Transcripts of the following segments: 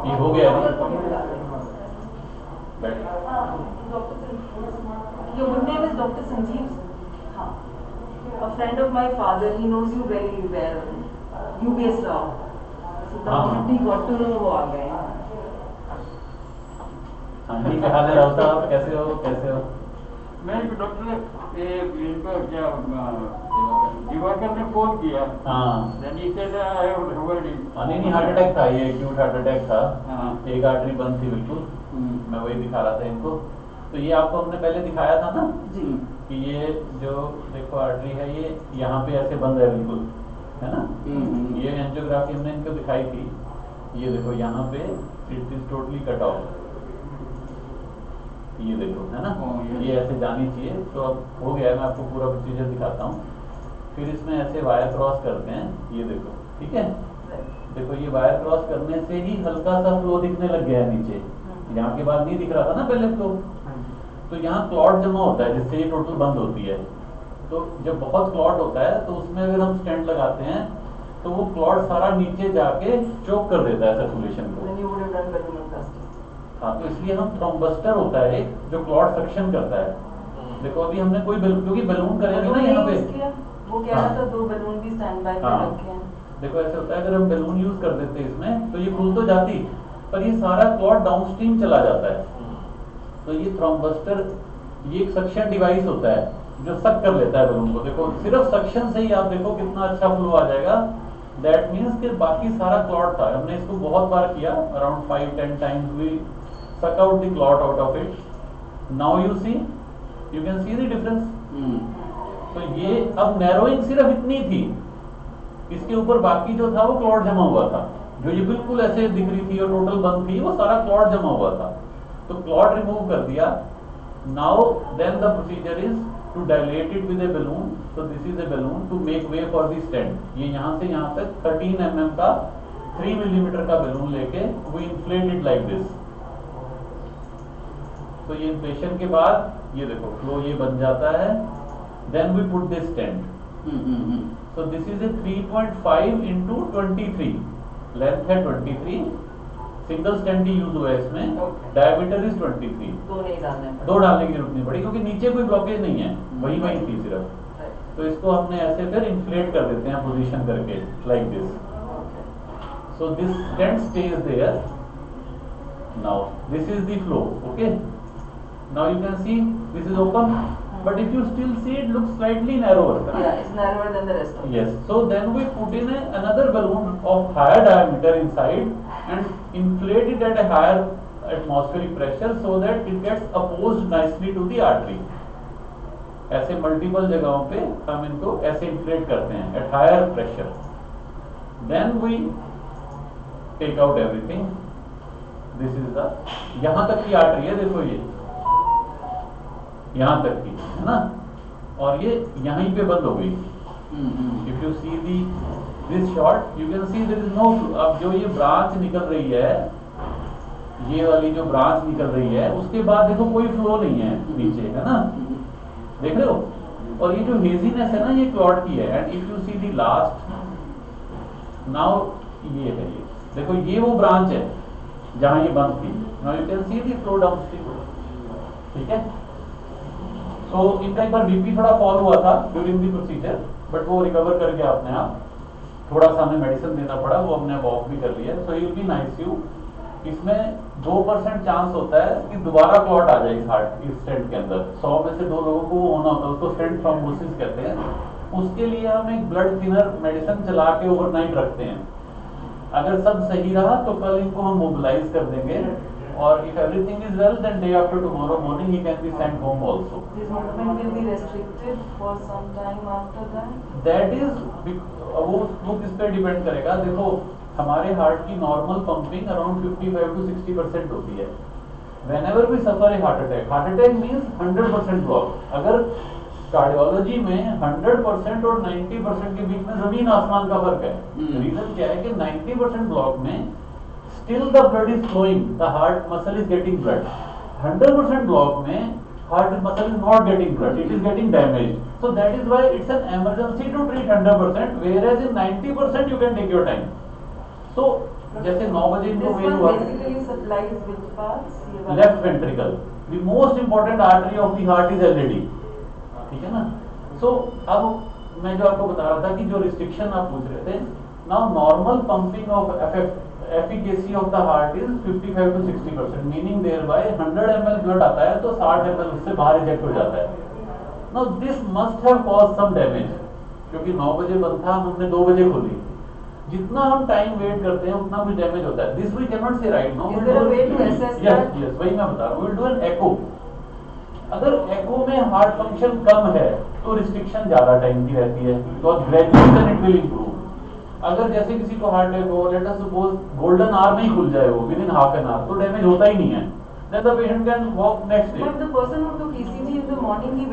ये हो गया नहीं? Your good name is Dr. Sanjeev. हाँ. A friend of my father, he knows you very well. UBS Rao. So the moment he got to know, वो आ गए. हाँ जी, क्या हाल है राव साहब, कैसे हो? मैं डॉक्टर इनको क्या दिवाकर ने फोन किया। हाँ नहीं, हार्ट अटैक था, ये एक्यूट हार्ट अटैक था। एक आर्टरी बंद थी बिल्कुल। मैं वही दिखा रहा था इनको। तो ये आपको हमने पहले दिखाया था ना जी कि ये जो देखो आर्टरी है, ये यहाँ पे ऐसे बंद है बिल्कुल, है ना? ये एंजियोग्राफी हमने इनको दिखाई थी। ये देखो यहाँ पे it is totally cut off, ये देखो, है ना? ये ऐसे जानी चाहिए। तो अब हो गया, मैं आपको पूरा प्रोसीजर दिखाता हूँ। फिर इसमें ऐसे वायर क्रॉस करते हैं, ये देखो, ठीक है? देखो ये वायर क्रॉस करने से ही हल्का सा फ्लो दिखने लग गया है नीचे। यहाँ के बाद नहीं दिख रहा था ना पहले फ्लो। तो यहाँ क्लॉट जमा होता है जिससे ये टोटल बंद होती है। तो जब बहुत क्लॉट होता है तो उसमें अगर हम स्टेंट लगाते हैं तो वो क्लॉट सारा नीचे जाके चोक कर देता है सर्कुलेशन को। हाँ, तो इसलिए हम थ्रोम्बस्टर होता है एक जो क्लॉट सक्शन करता है। देखो अभी हमने कोई क्योंकि बलून करेंगे ना यहाँ पे, वो कह रहा था 2 बलून भी स्टैंड बाय पे रखे हैं। देखो ऐसे होता है, अगर हम बलून यूज कर देते इसमें तो ये खुल तो जाती, पर ये सारा क्लॉट डाउनस्ट्रीम चला जाता है। तो ये थ्रोम्बस्टर ये एक सक्शन डिवाइस होता है जो सक कर लेता है बलून को। देखो सिर्फ सक्शन से ही आप देखो कितना अच्छा फ्लो आ जाएगा। दैट मीन्स कि बाकी सारा क्लॉट था, हमने इसको बहुत बार किया, around 5-10 times we suck out the clot out of it. Now you can see the difference. तो ये अब नैरोइंग सिर्फ इतनी थी, इसके ऊपर बाकी जो था वो क्लॉट जमा हुआ था। जो ये बिल्कुल ऐसे दिख रही थी और टोटल बंद थी, वो सारा क्लॉट जमा हुआ था। तो क्लॉट रिमूव कर दिया। Now then the procedure is to dilate it with a balloon. so this is a balloon to make way for the stent। ये यहाँ से यहाँ तक 13 mm का 3 mm का बलून लेके we inflate it like this। तो ये इन्फ्लेशन के बाद ये देखो फ्लो ये बन जाता है। Then we put this stent. So this is a 3.5 into 23, length है 23, सिंगल स्टेंट ही यूज हुआ है इसमें। Diameter is 23। दो डालने की जरूरत नहीं पड़ी क्योंकि नीचे कोई ब्लॉकेज नहीं है, वही थी सिर्फ। तो इसको हमने ऐसे फिर इन्फ्लेट कर देते हैं पोजीशन करके like this. So this stent stays there. Now this is the flow, okay? Now you can see this is open, but if you still see it looks slightly narrower. Yeah, it's narrower than the rest of it. Yes. So then we put in another balloon of higher diameter inside and inflate it at a higher atmospheric pressure so that it gets opposed nicely to the artery. ऐसे multiple जगहों पे हम इनको ऐसे inflate करते हैं at higher pressure. Then we take out everything. This is the यहाँ तक की आर्टरी है, देखो ये यहाँ तक की, है ना? और ये यहीं पे बंद हो गई। If you see this shot you can see there is no. अब जो ये ब्रांच निकल रही है, ये वाली जो ब्रांच निकल रही है, उसके बाद देखो कोई फ्लो नहीं है नीचे, है ना? देख रहे हो? और ये जो हेजीनेस है ना, ये क्लॉट की है। And if you see the last, now ये है, ये देखो ये वो ब्रांच है जहां ये बंद थी। Now you can C the flow downstream, ठीक है? तो इनका एक बार बीपी थोड़ा फॉल हुआ था ड्यूरिंग दी प्रोसीजर, बट वो रिकवर कर गया अपने आप। थोड़ा सा हमें मेडिसिन देना पड़ा, वो हमने वॉक भी कर लिया। So you be nice you. इसमें 2% चांस होता है कि दोबारा क्लॉट आ जाए इस हार्ट इस स्टेंट के अंदर। 100 में से 2 लोगों को होना होता है, उसको स्टेंट थ्रोम्बोसिस कहते हैं। उसके लिए हम एक ब्लड थिनर मेडिसिन चला के ओवरनाइट रखते हैं। अगर सब सही रहा तो कल इनको हम मोबिलाइज कर देंगे, और if everything is well then day after tomorrow morning he can be sent home also. This movement will be restricted for some time after that. That is वो किस पे डिपेंड करेगा। देखो हमारे हार्ट की नॉर्मल पंपिंग अराउंड 55 to 60% होती है। Whenever we suffer a heart attack means 100% block. अगर कार्डियोलॉजी में 100% और 90% के बीच में जमीन आसमान का फर्क है। रीजन क्या है कि 90% ब्लॉक में still the blood is flowing, the heart muscle is getting blood. 100% block में heart muscle is not getting blood, it is getting damaged. So that is why it's an emergency to treat 100%, whereas in 90% you can take your time. So जैसे 9 बजे इनको This when one हुआ, basically supplies which parts? ये वाला? Left ventricle, the most important artery of the heart is LED, ठीक है ना। सो अब मैं जो आपको बता रहा था कि जो रिस्ट्रिक्शन आप पूछ रहे थे, now normal pumping of efficacy of the heart is 55 to 60%, meaning thereby 100 ml blood आता है तो 60 ml उससे बाहर रिजेक्ट हो जाता है। Now this must have cause some damage, क्योंकि 9 बजे बंद था, हमने 2 बजे खोली, जितना हम टाइम वेट करते हैं उतना भी डैमेज होता है। दिस वी कैन नॉट से right now. Is there a way to assess that? Yes, वही मैं बता रहा हूँ, विल डू एन एको। अगर एको में हार्ट फंक्शन कम है तो रिस्ट्रिक्शन ज्यादा टाइम की रहती है, because gradually it will improve. अगर जैसे किसी को हार्ट अटैक हो, let us suppose golden hour में ही खुल जाए वो within half an hour, तो डैमेज होता ही नहीं है, then the patient can walk next day. But the person who took ECG in the morning, he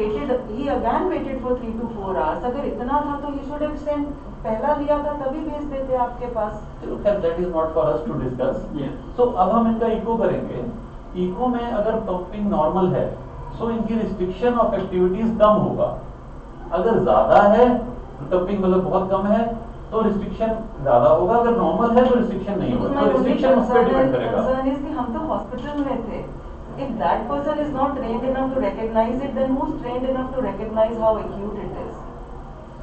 again waited for 3 to 4 hours. अगर इतना था तो he should have sent, पहला लिया था तभी भेज देते आपके पास। चलो खैर, that is not for us to discuss. So अब हम इनका इको करेंगे। इको में अगर पंपिंग नॉर्मल है सो इनकी रिस्ट्रिक्शन ऑफ एक्टिविटीज कम होगा। अगर ज्यादा है, पंपिंग मतलब बहुत कम है, तो रिस्ट्रिक्शन ज्यादा होगा। अगर नॉर्मल है तो रिस्ट्रिक्शन नहीं होगा, तो रिस्ट्रिक्शन उस पर डिपेंड करेगा। Concern is कि हम तो हॉस्पिटल में थे। If that person is not trained enough to recognize it, then who's trained enough to recognize how acute it is?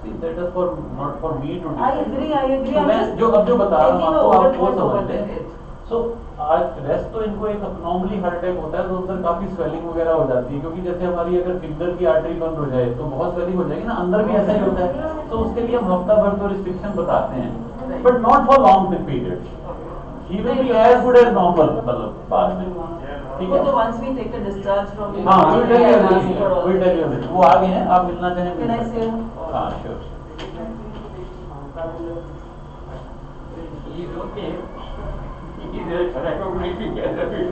See, that is for not for me to I agree. तो I'm मैं just जो अब जो बता रहा हूँ taking आपको, a आप वो overlook समझ over लें। it. सो आज रेस्ट तो इनको एक नॉर्मली हार्ट अटैक होता है तो अंदर काफी स्वेलिंग वगैरह हो जाती है, क्योंकि जैसे हमारी अगर फिंगर की आर्टरी बंद हो जाए तो बहुत स्वेलिंग हो जाएगी ना, अंदर भी ऐसा ही होता है। तो उसके लिए हम हफ्ता भर तो रिस्ट्रिक्शन बताते हैं, but not for long period. He will be as good as normal, मतलब बाद में, ठीक है। So once we take a discharge from the हाँ, we'll tell you I ask everything, for all we'll tell you everything। वो आ गए हैं, आप मिलना चाहें Can I मिल सकते say? हैं। हाँ, sure. He's okay. He's recognizing therapy.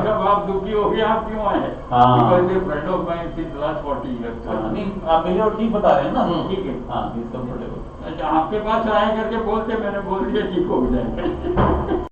जब आप दुखी हो गए, आप क्यों आए? हाँ। Because a friend of mine since last 40 years. नहीं, आप मिले और ठीक बता रहे हैं ना। ठीक है। हाँ, he's comfortable। अच्छा, आपके पास आए करके बोलते, मैंने बोल दिया ठीक हो जाएगा।